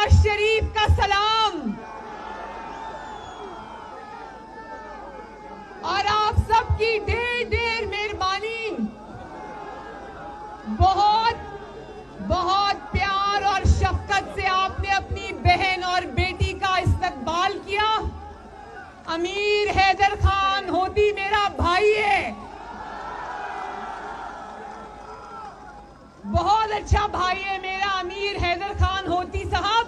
नवाज शरीफ का सलाम और आप सबकी ढेर ढेर मेहरबानी। बहुत बहुत प्यार और शफकत से आपने अपनी बहन और बेटी का इस्तकबाल किया। अमीर हैदर खान होती मेरा भाई है, बहुत अच्छा भाई है मेरा अमीर हैदर खान होती साहब।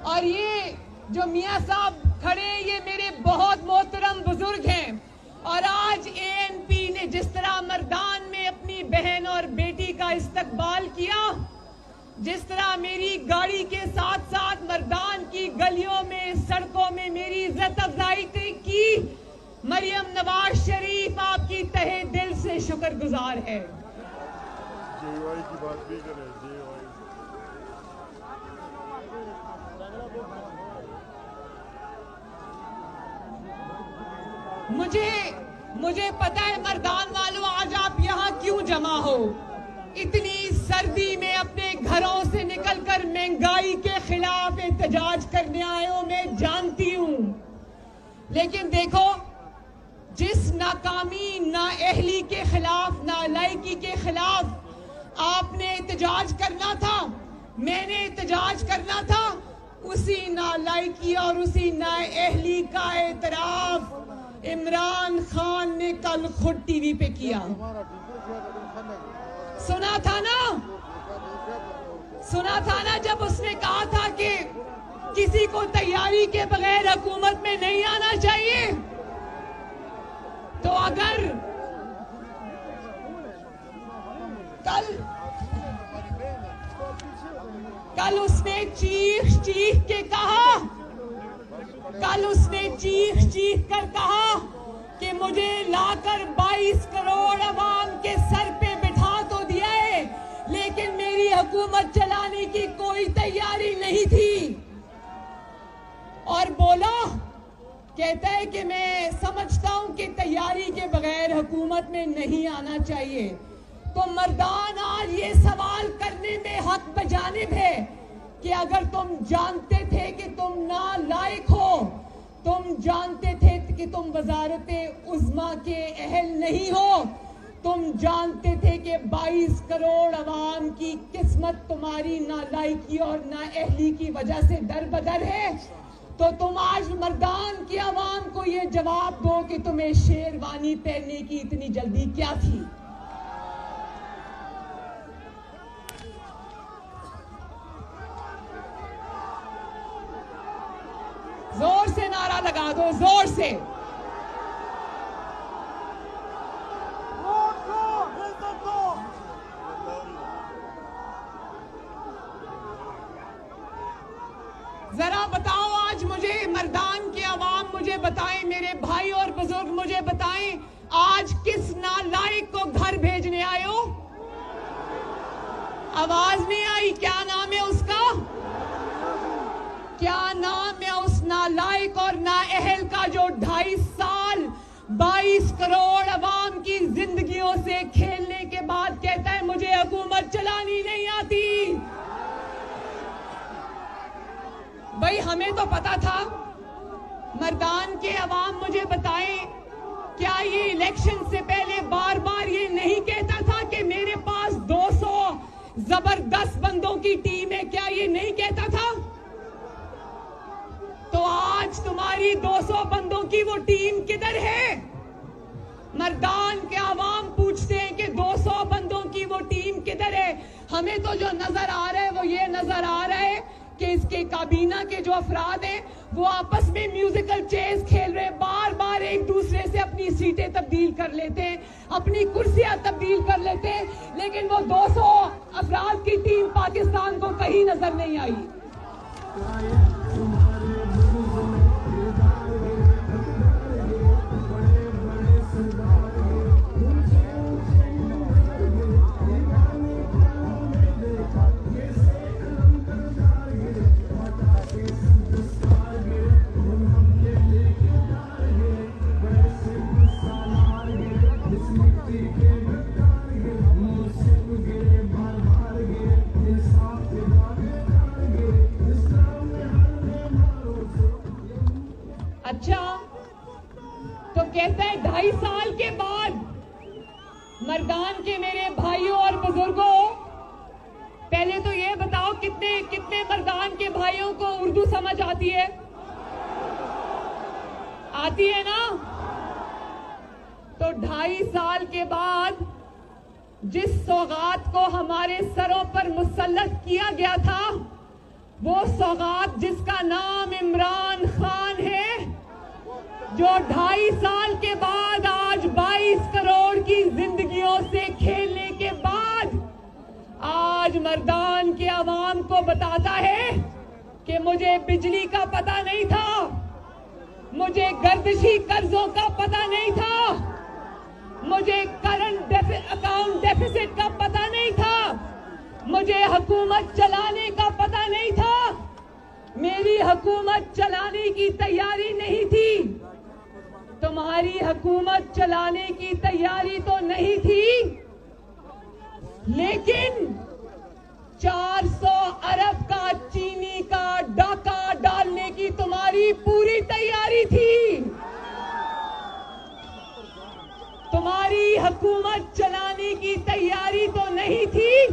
और ये जो मियां साहब खड़े ये मेरे बहुत मोहतरम बुजुर्ग हैं। और आज एएनपी ने जिस तरह मर्दान में अपनी बहन और बेटी का इस्तकबाल किया, जिस तरह मेरी गाड़ी के साथ साथ मर्दान की गलियों में सड़कों में मेरी इज्जत अफजाई की, मरियम नवाज शरीफ आपकी तहे दिल से शुक्रगुजार है। जेवाई की बात भी करें, जेवाई। मुझे पता है मर्दान वालों आज आप यहाँ क्यों जमा हो। इतनी सर्दी में अपने घरों से निकलकर महंगाई के खिलाफ एहतजाज करने आए हो, मैं जानती हूँ। लेकिन देखो, जिस नाकामी नाअहली के खिलाफ, नालायकी के खिलाफ आपने एहतजाज करना था, मैंने एहतजाज करना था, उसी नालायकी और उसी नाअहली का एतराफ इमरान खान ने कल खुद टीवी पे किया। सुना था ना जब उसने कहा था कि किसी को तैयारी के बगैर हुकूमत में नहीं आना चाहिए। तो अगर कल उसने चीख कर कहा कि मुझे लाकर 22 करोड़ अवाम के सर पे बिठा तो दिया है, लेकिन मेरी हुकूमत चलाने की कोई तैयारी नहीं थी। और बोला, कहता है कि मैं समझता हूं कि तैयारी के बगैर हुकूमत में नहीं आना चाहिए। तो मर्दान आज ये सवाल करने में हक बजानिब है कि अगर तुम जानते थे कि तुम नालायक हो, तुम जानते थे कि तुम वजारते उज़्मा के अहल नहीं हो, तुम जानते थे कि 22 करोड़ अवाम की किस्मत तुम्हारी नालायकी और नाअहली की वजह से दरबदर है, तो तुम आज मर्दान की अवाम को ये जवाब दो कि तुम्हें शेरवानी पहनने की इतनी जल्दी क्या थी। जोर से नारा लगा दो, जोर से। जरा बताओ आज मुझे, मर्दान के अवाम मुझे बताएं, मेरे भाई और बुजुर्ग मुझे बताएं, आज किस नालायक को घर भेजने आए हो? आवाज नहीं आई। क्या नाम है उसका? क्या नाम है उस नालायक और नाअहल का जो 2.5 साल 22 करोड़ अवाम की जिंदगियों से खेलने के बाद कहता है मुझे हुकूमत चलानी नहीं आती। भाई हमें तो पता था। मर्दान के अवाम मुझे बताएं, क्या ये इलेक्शन से पहले बार बार ये नहीं कहता था कि मेरे पास 200 जबरदस्त बंदों की टीम है? क्या ये नहीं कहता था? तो आज तुम्हारी 200 बंदों की वो टीम किधर है? मर्दान के अवाम पूछते हैं कि 200 बंदों की वो टीम किधर है? हमें तो जो नजर आ रहा है वो ये नजर आ रहा है कि इसके काबीना के जो अफराद हैं वो आपस में म्यूजिकल चेस खेल रहे हैं, बार बार एक दूसरे से अपनी सीटें तब्दील कर लेते हैं, अपनी कुर्सियां तब्दील कर लेते हैं, लेकिन वो 200 अफराद की टीम पाकिस्तान को कहीं नजर नहीं आई। This 2.5 साल के बाद मर्दान के मेरे भाइयों और बुजुर्गों, पहले तो ये बताओ कितने कितने मर्दान के भाइयों को उर्दू समझ आती है? आती है ना? तो 2.5 साल के बाद जिस सौगात को हमारे सरों पर मुसल्लत किया गया था, वो सौगात जिसका नाम इमरान खान है, जो 2.5 साल के बाद आज 22 करोड़ की जिंदगियों से खेलने के बाद आज मर्दान के अवाम को बताता है कि मुझे बिजली का पता नहीं था, मुझे गर्दिशी कर्जों का पता नहीं था, मुझे करंट अकाउंट डेफिसिट का पता नहीं था, मुझे हुकूमत चलाने का पता नहीं था, मेरी हुकूमत चलाने की तैयारी नहीं थी। तुम्हारी हुकूमत चलाने की तैयारी तो नहीं थी, लेकिन 400 अरब का चीनी का डाका डालने की तुम्हारी पूरी तैयारी थी। तुम्हारी हुकूमत चलाने की तैयारी तो नहीं थी,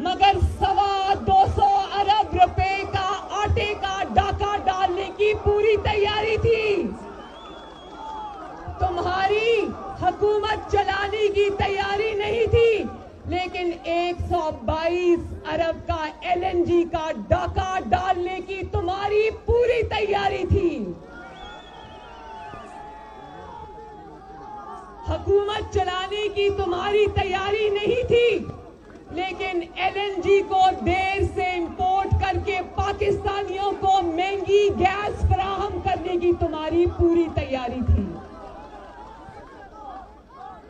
मगर 225 अरब रुपए का आटे का डाका डालने की पूरी तैयारी थी। तुम्हारी हुकूमत चलाने की तैयारी नहीं थी, लेकिन 122 अरब का LNG का डाका डालने की तुम्हारी पूरी तैयारी थी। हुकूमत चलाने की तुम्हारी तैयारी नहीं थी, लेकिन LNG को देर से इंपोर्ट करके पाकिस्तानियों को महंगी गैस फराहम करने की तुम्हारी पूरी तैयारी थी।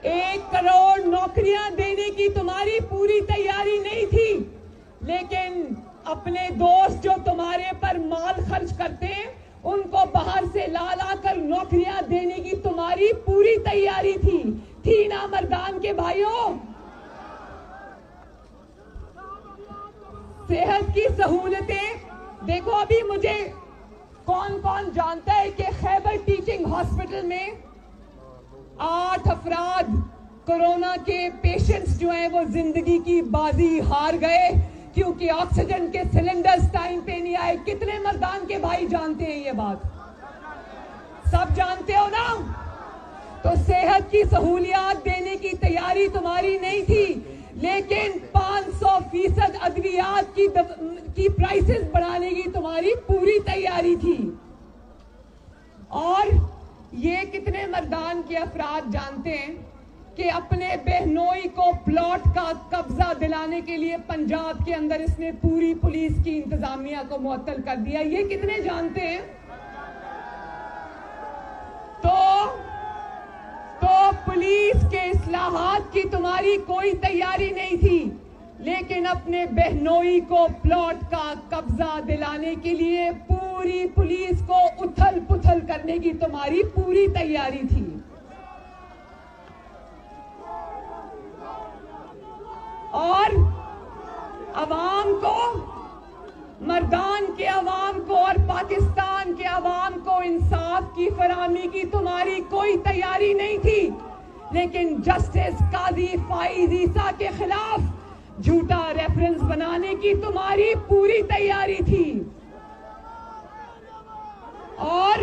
1 करोड़ नौकरियां देने की तुम्हारी पूरी तैयारी नहीं थी, लेकिन अपने दोस्त जो तुम्हारे पर माल खर्च करते हैं, उनको बाहर से ला कर नौकरियां देने की तुम्हारी पूरी तैयारी थी ना मर्दान के भाइयों? सेहत की सहूलतें देखो, अभी मुझे कौन कौन जानता है कि खैबर टीचिंग हॉस्पिटल में 8 अफराद कोरोना के पेशेंट्स जो हैं वो जिंदगी की बाजी हार गए क्योंकि ऑक्सीजन के सिलेंडर्स टाइम पे नहीं आए। कितने मर्दान के भाई जानते हैं ये बात? सब जानते हो ना? तो सेहत की सहूलियात देने की तैयारी तुम्हारी नहीं थी, लेकिन 500% अद्वियात की प्राइसेस बढ़ाने की तुम्हारी पूरी तैयारी थी। और ये कितने मर्दान के अफराद जानते हैं कि अपने बहनोई को प्लॉट का कब्जा दिलाने के लिए पंजाब के अंदर इसने पूरी पुलिस की इंतजामिया को मुअत्तल कर दिया? ये कितने जानते हैं? तो पुलिस के इस्लाहात की तुम्हारी कोई तैयारी नहीं थी, लेकिन अपने बहनोई को प्लॉट का कब्जा दिलाने के लिए पूरी पुलिस को उथल पुथल करने की तुम्हारी पूरी तैयारी थी। और अवाम को, मर्दान के अवाम को और पाकिस्तान के अवाम को इंसाफ की फराहमी की तुम्हारी कोई तैयारी नहीं थी, लेकिन जस्टिस काजी फाइज ईसा के खिलाफ झूठा रेफरेंस बनाने की तुम्हारी पूरी तैयारी थी। और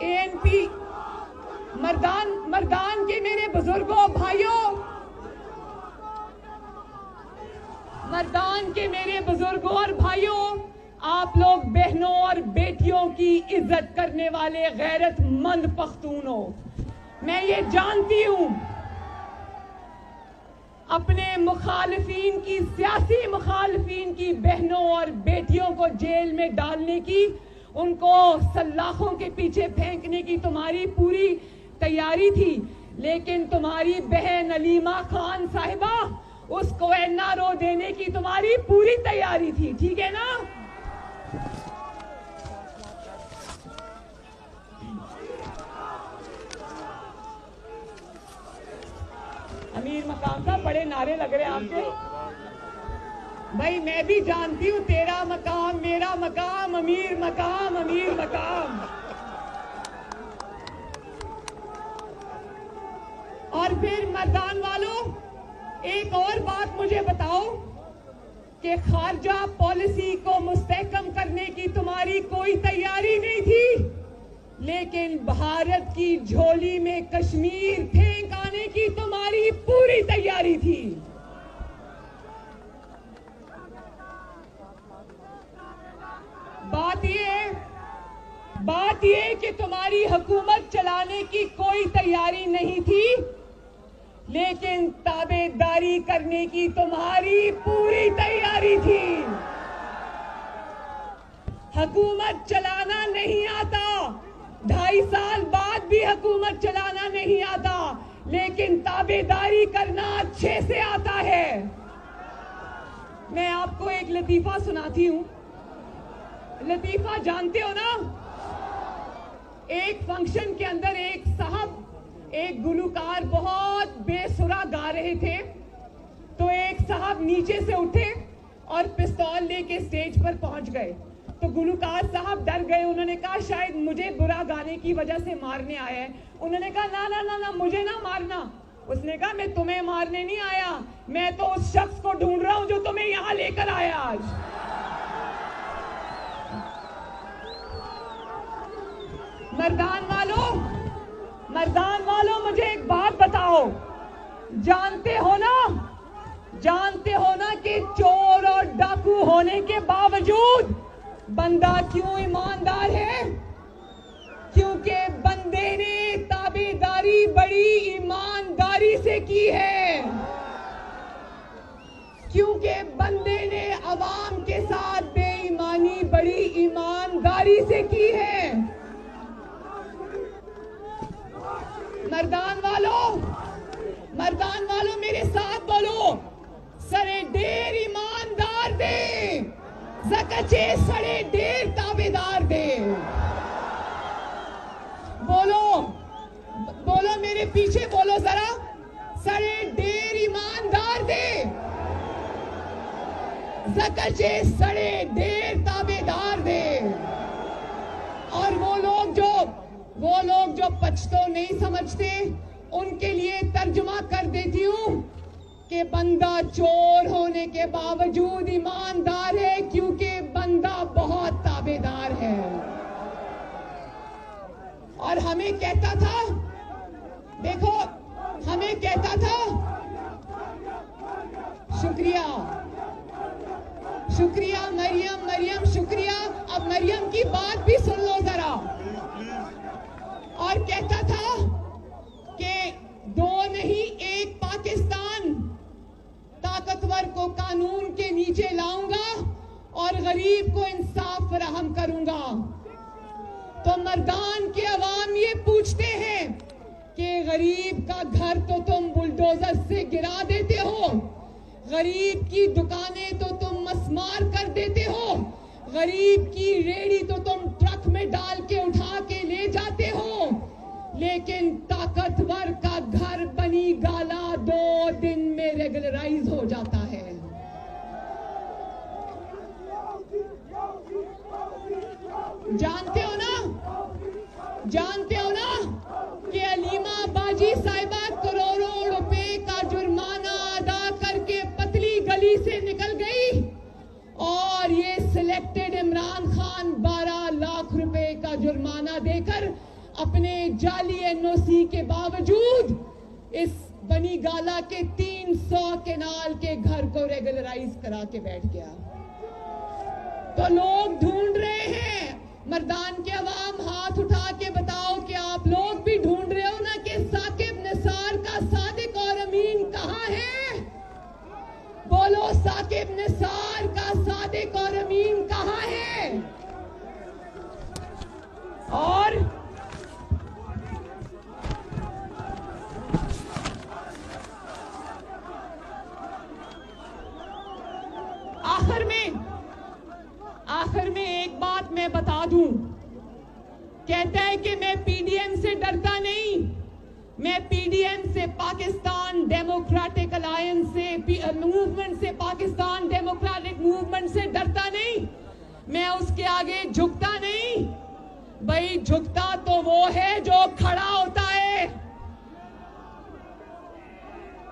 ANP मर्दान के मेरे बुजुर्गों, भाइयों, मर्दान के मेरे बुजुर्गों और भाइयों, आप लोग बहनों और बेटियों की इज्जत करने वाले गैरतमंद पख्तून हो। मैं ये जानती हूं अपने मुखालिफिन की, सियासी मुखालिफिन की बहनों और बेटियों को जेल में डालने की, उनको सल्लाखों के पीछे फेंकने की तुम्हारी पूरी तैयारी थी, लेकिन तुम्हारी बहन अलीमा खान साहिबा, उसको NRO देने की तुम्हारी पूरी तैयारी थी। ठीक है ना? अमीर मकाम का बड़े नारे लग रहे हैं आपके। भाई मैं भी जानती हूँ, तेरा मकाम मेरा मकाम, अमीर मकाम अमीर मकाम। और फिर मैदान वालों, एक और बात मुझे बताओ कि खारजा पॉलिसी को मुस्तहकम करने की तुम्हारी कोई तैयारी नहीं थी, लेकिन भारत की झोली में कश्मीर फेंक आने की तुम्हारी पूरी तैयारी थी। बात ये कि तुम्हारी हुकूमत चलाने की कोई तैयारी नहीं थी, लेकिन ताबेदारी करने की तुम्हारी पूरी तैयारी थी। हुकूमत चलाना नहीं आता, 2.5 साल बाद भी हुकूमत चलाना नहीं आता, लेकिन ताबेदारी करना अच्छे से आता है। मैं आपको एक लतीफा सुनाती हूं। लतीफा जानते हो ना? एक फंक्शन के अंदर एक गुलूकार बहुत बेसुरा गा रहे थे, तो एक साहब नीचे से उठे और पिस्तौल लेके स्टेज पर पहुंच गए। तो गुलूकार साहब डर गए। उन्होंने कहा शायद मुझे बुरा गाने की वजह से मारने आया है। उन्होंने कहा ना ना ना ना, मुझे ना मारना। उसने कहा मैं तुम्हें मारने नहीं आया, मैं तो उस शख्स को ढूंढ रहा हूं जो तुम्हें यहां लेकर आया आज। मर्दान वालों मुझे एक बात बताओ, जानते हो ना कि चोर और डाकू होने के बावजूद बंदा क्यों ईमानदार है? क्योंकि बंदे ने ताबेदारी बड़ी ईमानदारी से की है, क्योंकि बंदे ने अवाम के साथ बेईमानी बड़ी ईमानदारी से की है। मर्दान वालों मेरे साथ बोलो, सरे ढेर ईमानदार दे, ज़कचे सरे ढेर ताबेदार दे। बोलो मेरे पीछे बोलो जरा, सरे ढेर ईमानदार दे, ज़कचे सरे ढेर ताबेदार दे। और वो लोग जो पछतो नहीं समझते, उनके लिए तर्जुमा कर देती हूं कि बंदा चोर होने के बावजूद ईमानदार है, क्योंकि बंदा बहुत ताबेदार है। और हमें कहता था, देखो हमें कहता था, शुक्रिया मरियम शुक्रिया। अब मरियम की बात भी सुन लो जरा। और कहता था कि 2 नहीं 1 पाकिस्तान, ताकतवर को कानून के नीचे लाऊंगा और गरीब को इंसाफ फराहम करूंगा। तो मर्दान के अवाम ये पूछते हैं कि गरीब का घर तो तुम बुलडोजर से गिरा देते हो, गरीब की दुकानें तो तुम मस्मार कर देते हो, गरीब की रेहड़ी तो तुम ट्रक में डाल के उठा के ले जाते हो, लेकिन ताकतवर का घर बनी गाला 2 दिन में रेगुलराइज हो जाता है। जानते हो ना कि अलीमा बाजी साहिबा करोड़ों रुपए का जुर्माना अदा करके पतली गली से निकल गई, और ये सिलेक्टेड इमरान खान 12 लाख रुपए का जुर्माना देकर अपने जाली एनओसी के बावजूद इस बनी गाला के 300 केनाल के घर को रेगुलराइज करा के बैठ गया। तो लोग ढूंढ रहे हैं, मर्दान के अवाम हाथ उठा के बताओ कि आप लोग भी ढूंढ रहे हो ना कि साकिब निसार का सादिक और अमीन कहां है? बोलो, साकिब निसार का सादिक और अमीन कहां है? और आखिर में एक बात मैं बता दूं, कहता है कि मैं पीडीएम से डरता नहीं, मैं पीडीएम से, पाकिस्तान डेमोक्रेटिक अलायंस से, मूवमेंट से, पाकिस्तान डेमोक्रेटिक मूवमेंट से डरता नहीं, मैं उसके आगे झुकता नहीं। भाई झुकता तो वो है जो खड़ा होता है।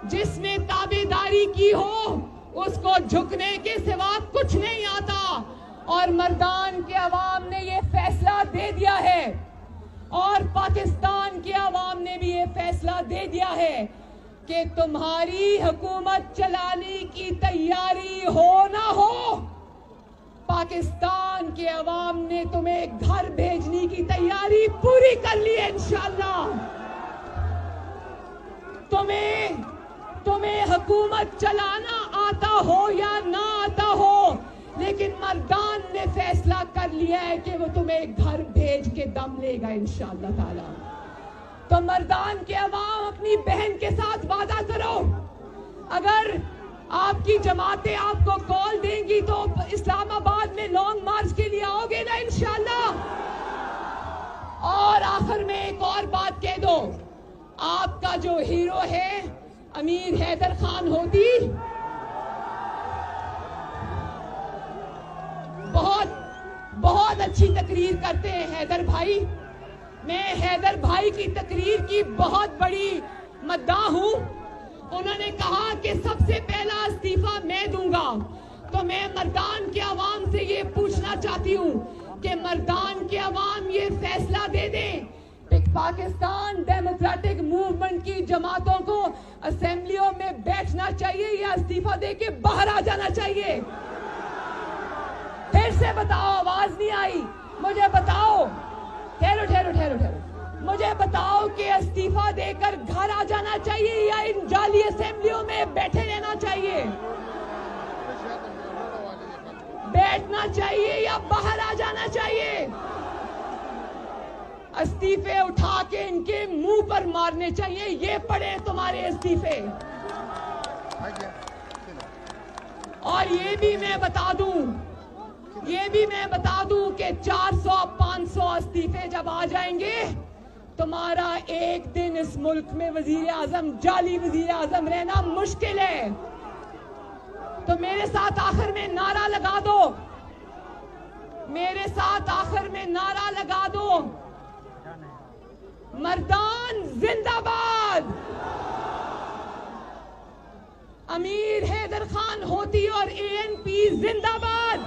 जिसने ताबेदारी की हो उसको झुकने के सिवा कुछ नहीं आता। और मर्दान के अवाम ने ये फैसला दे दिया है और पाकिस्तान के अवाम ने भी ये फैसला दे दिया है कि तुम्हारी हुकूमत चलाने की तैयारी हो ना हो, पाकिस्तान के अवाम ने तुम्हें घर भेजने की तैयारी पूरी कर ली है इंशाअल्लाह। तुम्हें हुकूमत चलाना आता हो या ना आता हो, लेकिन मर्दान ने फैसला कर लिया है कि वो तुम्हें घर भेज के दम लेगा इंशाअल्लाह ताला। तो मर्दान के अवाम अपनी बहन के साथ वादा करो, अगर आपकी जमातें आपको कॉल देंगी तो इस्लामाबाद में लॉन्ग मार्च के लिए आओगे ना इंशाअल्लाह। और आखिर में एक और बात कह दो, आपका जो हीरो है अमीर हैदर खान होती, बहुत अच्छी तकरीर करते हैं हैदर भाई। मैं हैदर भाई की तकरीर की बहुत बड़ी मद्दाह हूं। उन्होंने कहा कि सबसे पहला इस्तीफा मैं दूंगा, तो मैं मर्दान के अवाम से ये पूछना चाहती हूँ कि मर्दान के अवाम ये फैसला दे दें कि पाकिस्तान डेमोक्रेटिक मूवमेंट की जमातों को असेंबलियों में बैठना चाहिए या इस्तीफा दे के बाहर आ जाना चाहिए। फिर से बताओ, आवाज नहीं आई, मुझे बताओ। ठहरो, मुझे बताओ कि इस्तीफा देकर घर आ जाना चाहिए या इन जाली असेंबलियों में बैठे रहना चाहिए, बैठना चाहिए या बाहर आ जाना चाहिए। इस्तीफे उठा के इनके मुंह पर मारने चाहिए, ये पड़े तुम्हारे इस्तीफे। और ये भी मैं बता दूं कि 400-500 इस्तीफे जब आ जाएंगे, तुम्हारा एक दिन इस मुल्क में वजीर आजम, जाली वजीर आजम रहना मुश्किल है। तो मेरे साथ आखिर में नारा लगा दो, मेरे साथ आखिर में नारा लगा दो, मर्दान जिंदाबाद, अमीर हैदर खान होती और एएनपी जिंदाबाद,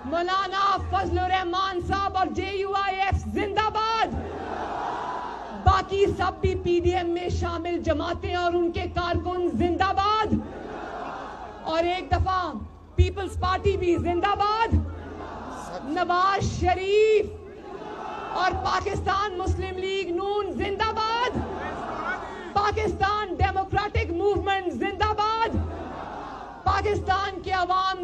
मौलाना फजलुर रहमान साहब और JUIF जिंदाबाद, बाकी सब भी PDM में शामिल जमातें और उनके कारकुन जिंदाबाद, और एक दफा पीपल्स पार्टी भी जिंदाबाद, नवाज शरीफ और पाकिस्तान मुस्लिम लीग नून जिंदाबाद, पाकिस्तान डेमोक्रेटिक मूवमेंट जिंदाबाद, पाकिस्तान के अवाम